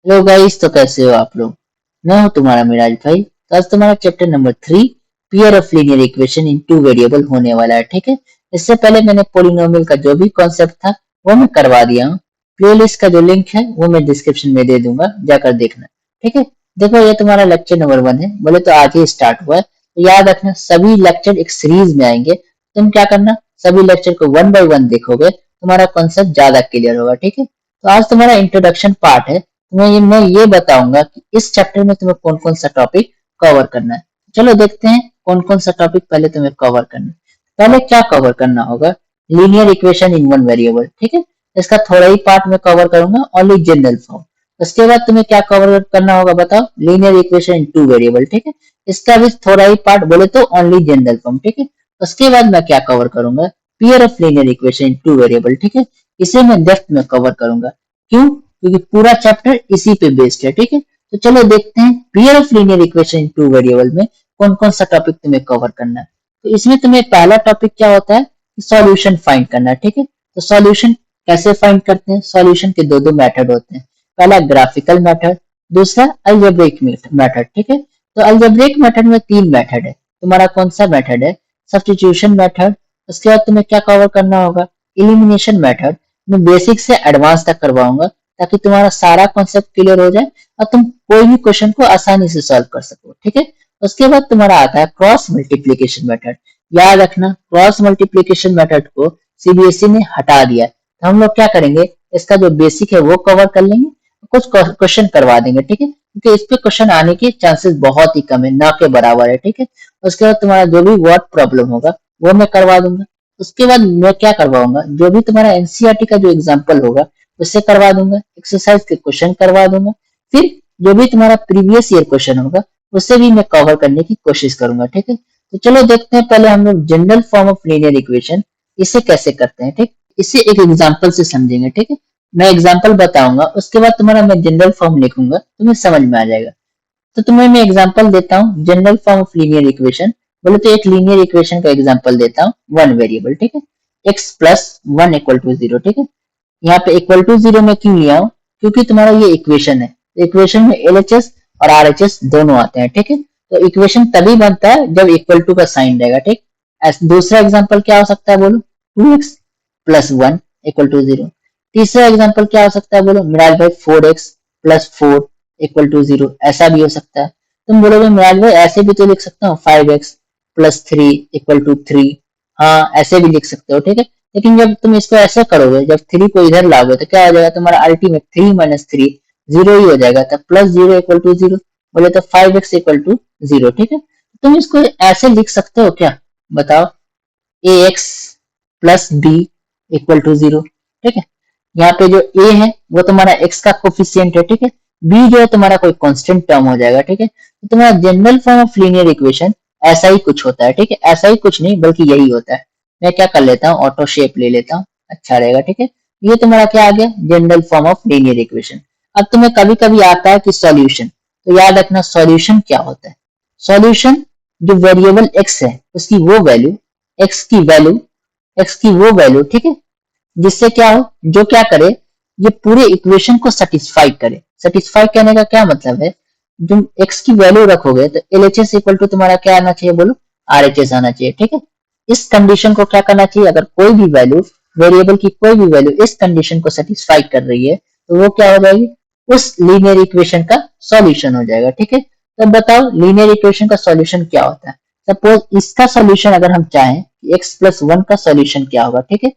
Hello guys, तो कैसे हो आप लोग। मैं हूं तुम्हारा मिराज भाई। तो आज तुम्हारा chapter number 3 pair of linear equation in two variable होने वाला है। ठीक है, इससे पहले मैंने पोलिनोमियल का जो भी कॉन्सेप्ट था वो मैं करवा दिया हूँ। प्लेलिस्ट का जो लिंक है वो मैं डिस्क्रिप्शन में दे दूंगा, जाकर देखना। ठीक है, देखो ये तुम्हारा लेक्चर नंबर 1 है, बोले तो आज ही स्टार्ट हुआ है। तो याद रखना, सभी लेक्चर एक सीरीज में आएंगे। तुम क्या करना, सभी लेक्चर को 1 बाय 1 देखोगे, तुम्हारा कॉन्सेप्ट ज्यादा क्लियर होगा। ठीक है, तो आज तुम्हारा इंट्रोडक्शन पार्ट है। मैं ये बताऊंगा कि इस चैप्टर में तुम्हें कौन कौन सा टॉपिक कवर करना है। चलो देखते हैं कौन कौन सा टॉपिक पहले तुम्हें कवर करना है। पहले क्या कवर करना होगा, linear equation in one variable. ठीक है, इसका थोड़ा ही पार्ट में कवर करूंगा, ओनली जनरल फॉर्म। उसके बाद तुम्हें क्या कवर करना होगा बताओ, linear equation in two variable. ठीक है, इसका भी थोड़ा ही पार्ट, बोले तो ओनली जनरल फॉर्म। ठीक है, उसके बाद मैं क्या कवर करूंगा, pair of linear equation in two variable. ठीक है, इसे मैं डेप्थ में कवर करूंगा। क्यों? क्योंकि पूरा चैप्टर इसी पे बेस्ड है। ठीक है, तो चलो देखते हैं pair of linear equation in two variable में कौन कौन सा टॉपिक तुम्हें कवर करना है। तो इसमें तुम्हें पहला टॉपिक क्या होता है, सॉल्यूशन फाइंड करना है। ठीक है, तो सॉल्यूशन कैसे फाइंड करते हैं, सॉल्यूशन के दो दो मेथड होते हैं। पहला ग्राफिकल मेथड, दूसरा अलजेब्रिक मेथड। ठीक है, तो अलजेब्रिक मेथड में तीन मेथड है। तुम्हारा कौन सा मेथड है, सब्स्टिट्यूशन मेथड। उसके बाद तुम्हें क्या कवर करना होगा, एलिमिनेशन मेथड। मैं बेसिक से एडवांस तक करवाऊंगा ताकि तुम्हारा सारा कॉन्सेप्ट क्लियर हो जाए और तुम कोई भी क्वेश्चन को आसानी से सॉल्व कर सको। ठीक है, उसके बाद तुम्हारा आता है क्रॉस मल्टीप्लीकेशन मेथड। याद रखना, क्रॉस मल्टीप्लीकेशन मेथड को सीबीएसई ने हटा दिया है। तो हम लोग क्या करेंगे, इसका जो बेसिक है वो कवर कर लेंगे, कुछ क्वेश्चन करवा देंगे। ठीक है, क्योंकि इस पे क्वेश्चन आने के चांसेस बहुत ही कम है, ना के बराबर है। ठीक है, उसके बाद तुम्हारा जो भी वर्ड प्रॉब्लम होगा वो मैं करवा दूंगा। उसके बाद मैं क्या करवाऊंगा, जो भी तुम्हारा एनसीईआरटी का जो एग्जाम्पल होगा उससे करवा दूंगा, एक्सरसाइज के क्वेश्चन करवा दूंगा। फिर जो भी तुम्हारा प्रीवियस ईयर क्वेश्चन होगा उससे भी मैं कवर करने की कोशिश करूंगा। ठीक है, तो चलो देखते हैं पहले हम लोग general form of linear equation इसे कैसे करते हैं। ठीक, इसे एक एग्जाम्पल से समझेंगे। ठीक है, मैं एग्जाम्पल बताऊंगा, उसके बाद तुम्हारा मैं जनरल फॉर्म लिखूंगा, तुम्हें समझ में आ जाएगा। तो तुम्हें मैं एग्जांपल देता हूँ general form of linear equation. बोले तो एक लीनियर इक्वेशन का एग्जांपल देता हूँ, वन वेरिएबल। ठीक है, x plus one equal to zero. ठीक है, यहाँ पे इक्वल टू जीरो में क्यों लिया हूँ, क्योंकि तुम्हारा ये इक्वेशन है। इक्वेशन में एलएचएस और आरएचएस दोनों आते हैं। ठीक है, तो इक्वेशन तभी बनता है जब इक्वल टू का साइन रहेगा। ठीक, दूसरा एग्जाम्पल क्या हो सकता है बोलो, two X plus one equal to zero. तीसरा एग्जाम्पल क्या हो सकता है बोलो मिराज भाई, four X plus four equal to zero. ऐसा भी हो सकता है। तुम बोलोगे मिराज भाई ऐसे भी तो लिख सकता हूँ, five X plus three equal to three. हाँ, ऐसे भी लिख सकते हो। ठीक है, लेकिन जब तुम इसको ऐसे करोगे, जब थ्री को इधर लाओगे तो क्या हो जाएगा, तुम्हारा ultimate three minus three zero ही हो जाएगा। तो plus zero equal to zero, बोले तो five x equal to zero. ठीक है, तुम इसको ऐसे लिख सकते हो क्या, बताओ, a x plus B equal to zero. ठीक है, यहाँ पे जो ए है वो तुम्हारा एक्स का कोफिशियंट है। ठीक है, बी जो है तुम्हारा कोई कांस्टेंट टर्म हो जाएगा। ठीक है, तो तुम्हारा general form of linear equation ऐसा ही कुछ होता है। ठीक है, ऐसा ही कुछ नहीं बल्कि यही होता है। मैं क्या कर लेता हूँ, ऑटो शेप ले लेता हूँ, अच्छा रहेगा। ठीक है, ये तुम्हारा क्या आ गया, general form of linear equation. अब तुम्हें कभी कभी आता है कि सॉल्यूशन, तो याद रखना सॉल्यूशन क्या होता है। सॉल्यूशन जो वेरिएबल एक्स है उसकी वो वैल्यू, एक्स की वैल्यू, एक्स की वो वैल्यू, ठीक है, जिससे क्या हो, जो क्या करे, ये पूरे इक्वेशन को सेटिस्फाई करे। सेटिस्फाई करने का क्या मतलब है, तुम एक्स की वैल्यू रखोगे तो L H S equal to तुम्हारा क्या आना चाहिए बोलो, आर एच एस आना चाहिए। ठीक है, इस कंडीशन को क्या करना चाहिए, अगर कोई भी वैल्यू, वेरिएबल की कोई भी वैल्यू इस कंडीशन को सेटिस्फाई कर रही है तो वो क्या हो जाएगी, उस लीनियर इक्वेशन का सॉल्यूशन हो जाएगा। ठीक है, तो बताओ लीनियर इक्वेशन का सॉल्यूशन क्या होता है। सपोज इसका सॉल्यूशन अगर हम चाहें कि एक्स प्लस वन का सॉल्यूशन क्या होगा। ठीक है,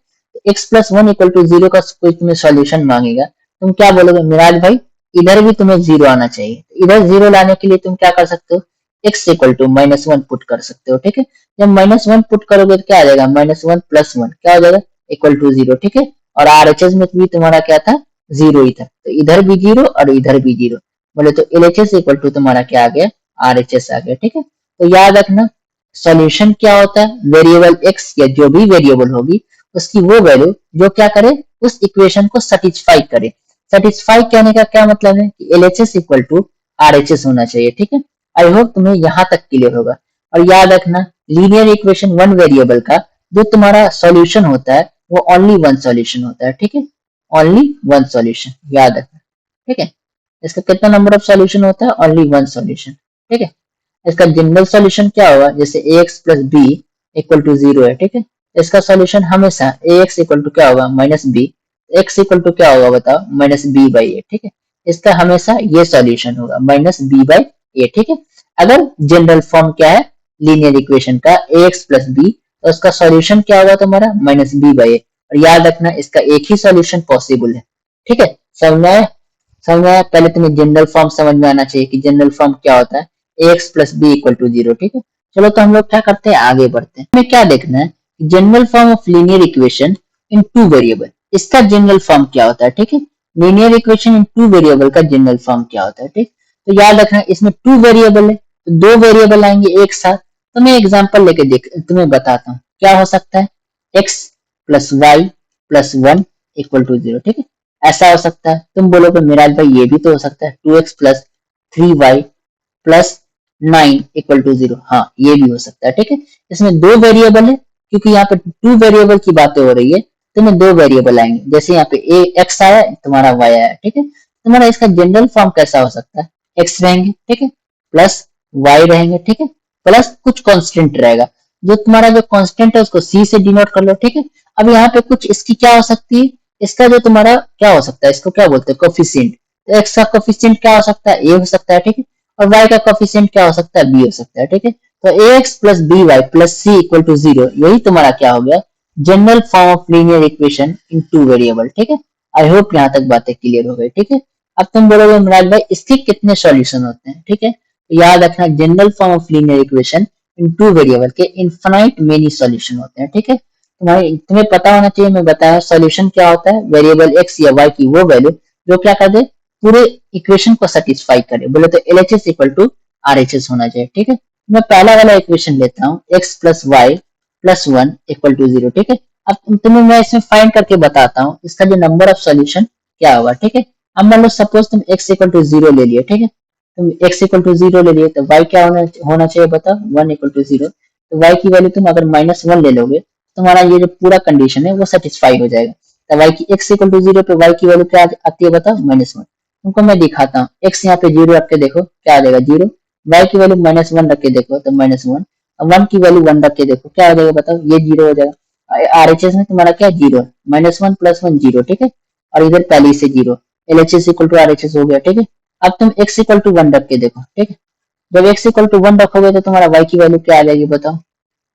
X plus one equal to zero का कोई तुम्हें सॉल्यूशन मांगेगा, तुम क्या बोलोगे मिराज भाई, इधर भी तुम्हें जीरो आना चाहिए। इधर जीरो लाने के लिए तुम क्या कर सकते हो, X equal to minus one put कर सकते हो। ठीक है, जब माइनस वन पुट करोगे तो क्या आ जाएगा, माइनस वन प्लस वन क्या हो जाएगा, इक्वल टू जीरो। ठीक है, और आर एच एस में भी तुम्हारा क्या था, जीरो ही था, तो इधर भी जीरो और इधर भी जीरो, बोले तो L H S equal to तुम्हारा क्या आ गया, आर एच एस आ गया। ठीक है, तो याद रखना सॉल्यूशन क्या होता है, वेरिएबल एक्स या जो भी वेरिएबल होगी उसकी वो वैल्यू जो क्या करे, उस इक्वेशन को सेटिस्फाई करे। सेटिस्फाई कहने का क्या मतलब है कि L H S equal to R H S होना चाहिए। ठीक है, आई होप तुम्हें यहां तक क्लियर होगा। और याद रखना लीनियर इक्वेशन वन वेरिएबल का जो तुम्हारा सॉल्यूशन होता है वो ओनली वन सॉल्यूशन होता है। ठीक है, ओनली वन सॉल्यूशन याद रखना। ठीक है, इसका कितना नंबर ऑफ सॉल्यूशन होता है? Only one solution. ठीक है, इसका जनरल सॉल्यूशन क्या होगा? जैसे ax plus B equal to 0 है। ठीक है, इसका सॉल्यूशन हमेशा ax इक्वल टू क्या होगा? Minus B. x equal to क्या होगा बताओ? Minus B by A. ठीक है, इसका हमेशा ये सॉल्यूशन होगा माइनस बी बाई ए। ठीक है, अगर जनरल फॉर्म क्या है लीनियर इक्वेशन का ax प्लस बी, तो उसका सॉल्यूशन क्या होगा तुम्हारा? माइनस बी बाई ए। और याद रखना इसका एक ही सॉल्यूशन पॉसिबल है। ठीक है, समझ में आया? समझ में आया? पहले तुम्हें जनरल फॉर्म समझ में आना चाहिए कि जनरल फॉर्म क्या होता है, ax plus B equal to 0। ठीक है, चलो तो हम लोग क्या करते हैं, आगे बढ़ते हैं। हमें क्या देखना है? General form of linear equation in two variable, इसका जनरल फॉर्म क्या होता है। ठीक है, linear equation in two variable का जनरल फॉर्म क्या होता है। ठीक, तो याद रखना इसमें टू वेरिएबल है, तो दो वेरिएबल आएंगे एक साथ। तो मैं एग्जांपल लेके तुम्हें बताता हूँ क्या हो सकता है। x plus Y plus one equal to 0। ठीक है, ऐसा हो सकता है। तुम बोलोगे मिराज भाई ये भी तो हो सकता है, 2x plus 3y plus 9 equal to 0। हाँ, ये भी हो सकता है। ठीक है, इसमें दो वेरिएबल है, क्योंकि यहाँ पे टू वेरिएबल की बातें हो रही है, तो में दो वेरिएबल आएंगे। जैसे यहाँ पे x आया, तुम्हारा y आया। ठीक है, तुम्हारा इसका जनरल फॉर्म कैसा हो सकता है? x रहेंगे, ठीक है, प्लस y रहेंगे, ठीक है, प्लस कुछ कांस्टेंट रहेगा। जो तुम्हारा जो कांस्टेंट है उसको c से डिनोट कर लो। ठीक है, अब यहाँ पे कुछ इसकी क्या हो सकती है, इसका जो तुम्हारा क्या हो सकता है, इसको क्या बोलते हैं? कोफिशिएंट। तो x का कोफिशिएंट क्या हो सकता है? a हो सकता है। ठीक है, और y का कोफिशिएंट क्या हो सकता है? b हो सकता है। ठीक है, तो ax plus B Y plus C equal to 0, यही तुम्हारा क्या हो गया? General form of linear equation in two variable. ठीक है, आई होप यहाँ तक बातें क्लियर हो गई। ठीक है, अब तुम बोलोगे मुराद भाई इसके कितने सॉल्यूशन होते हैं? ठीक है, तो याद रखना general form of linear equation in two variable के इनफाइनाइट मेनी सॉल्यूशन होते हैं। ठीक है, तुम्हें पता होना चाहिए, मैं बताया सॉल्यूशन क्या होता है, वेरिएबल x या y की वो वैल्यू जो क्या कर दे, पूरे इक्वेशन को सेटिस्फाई करे। बोले तो LHS इक्वल टू RHS होना चाहिए। ठीक है, मैं पहला वाला इक्वेशन लेता हूँ, x plus Y plus one equal to 0। ठीक है, अब तुम्हें मैं इसमें फाइंड करके बताता हूँ इसका जो नंबर ऑफ सॉल्यूशन क्या होगा। ठीक है, अब मान लो सपोज तुम x इक्वल टू 0 ले लिए। ठीक है, तुम x इक्वल टू 0 ले लिए, तो y क्या होना चाहिए बताओ? 1 इक्वल टू 0। तो y की वैल्यू तुम अगर माइनस वन ले लोगे, तुम्हारा ये जो पूरा कंडीशन है वो सेटिस्फाई हो जाएगा। तो y की x इक्वल टू 0 पे y की वैल्यू क्या आती है बताओ? Minus one. तुमको मैं दिखाता हूँ, x यहाँ पे 0 रख के देखो क्या आ जाएगा? 0। y की वैल्यू माइनस वन रख के देखो तो माइनस वन। वन की वैल्यू वन रख के देखो क्या हो जाएगा बताओ? ये 0 हो जाएगा। RHS में तुम्हारा क्या? 0, माइनस वन प्लस वन 0। ठीक है, और इधर पहले से 0, LHS इक्वल टू RHS हो गया। ठीक है, अब तुम x इक्वल टू वन रख के देखो। ठीक है, जब x इक्वल टू वन रखोगे तो तुम्हारा y की वैल्यू क्या आ जाएगी बताओ?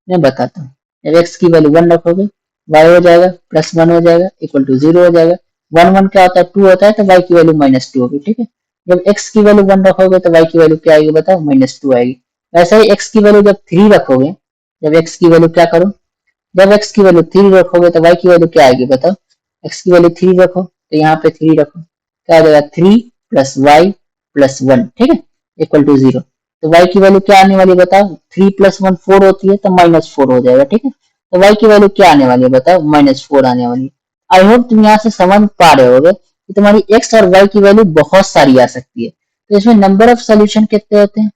मैं बताता हूँ। जब x की वैल्यू वन रखोगे, y हो जाएगा प्लस वन हो जाएगा इक्वल टू 0 हो जाएगा। वन वन क्या होता है? 2 होता है, तो y की वैल्यू माइनस टू होगी। ठीक है, जब x की वैल्यू वन रखोगे तो y की वैल्यू क्या आएगी बताओ? माइनस टू आएगी। वैसे ही x की वैल्यू जब थ्री रखोगे, जब x की वैल्यू क्या करो, जब x की वैल्यू थ्री रखोगे तो y की वैल्यू क्या आएगी बताओ? x की वैल्यू थ्री रखो तो यहाँ पे थ्री रखो, क्या आ जाएगा? Three plus Y plus one. ठीक है, इक्वल टू 0। तो y की वैल्यू क्या आने वाली है बताओ? थ्री प्लस वन फोर होती है, तो माइनस फोर हो जाएगा। ठीक है, तो y की वैल्यू क्या आने वाली है बताओ? माइनस फोर आने वाली है। आई होप तुम यहाँ से समझ पा रहे होगे कि तुम्हारी x और y की वैल्यू बहुत सारी आ सकती है। तो इसमें नंबर ऑफ सोल्यूशन कितने होते हैं?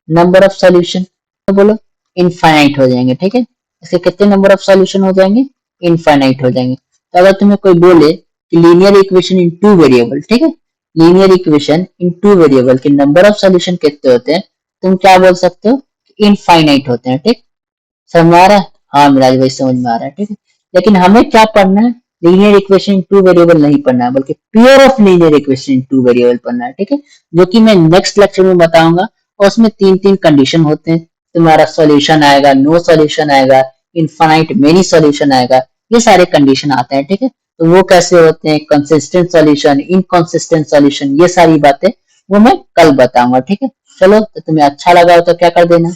नंबर ऑफ सोल्यूशन तो बोलो इनफाइनाइट हो जाएंगे। ठीक है, इसके कितने नंबर ऑफ सोल्यूशन हो जाएंगे? इनफाइनाइट हो जाएंगे। तो अगर तुम्हें कोई बोले कि linear equation in two variable, ठीक है, linear equation in two variable के नंबर ऑफ सोल्यूशन कितने होते हैं, तुम क्या बोल सकते हो? इनफाइनाइट होते हैं। ठीक, समझ में आ रहा है? हाँ मिराज भाई समझ में आ रहा है। ठीक है, लेकिन हमें क्या पढ़ना है? Linear equation in two variable नहीं पढ़ना है, बल्कि pair of linear equation in two variable पढ़ना है। ठीक है, जो कि मैं नेक्स्ट लेक्चर में बताऊंगा। और उसमें तीन तीन कंडीशन होते हैं, तुम्हारा सॉल्यूशन आएगा, नो सॉल्यूशन आएगा, इनफाइनाइट मेनी सॉल्यूशन आएगा, ये सारे कंडीशन आते हैं। ठीक है, तो वो कैसे होते हैं, कंसिस्टेंट सॉल्यूशन, इनकंसिस्टेंट सॉल्यूशन, ये सारी बातें वो मैं कल बताऊंगा। ठीक है, चलो तो तुम्हें अच्छा लगा हो तो क्या कर देना?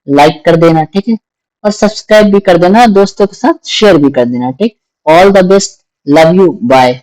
लाइक कर देना। ठीक है, और सब्सक्राइब भी कर देना, दोस्तों के साथ शेयर भी कर देना। ठीक, all the best, love you, bye.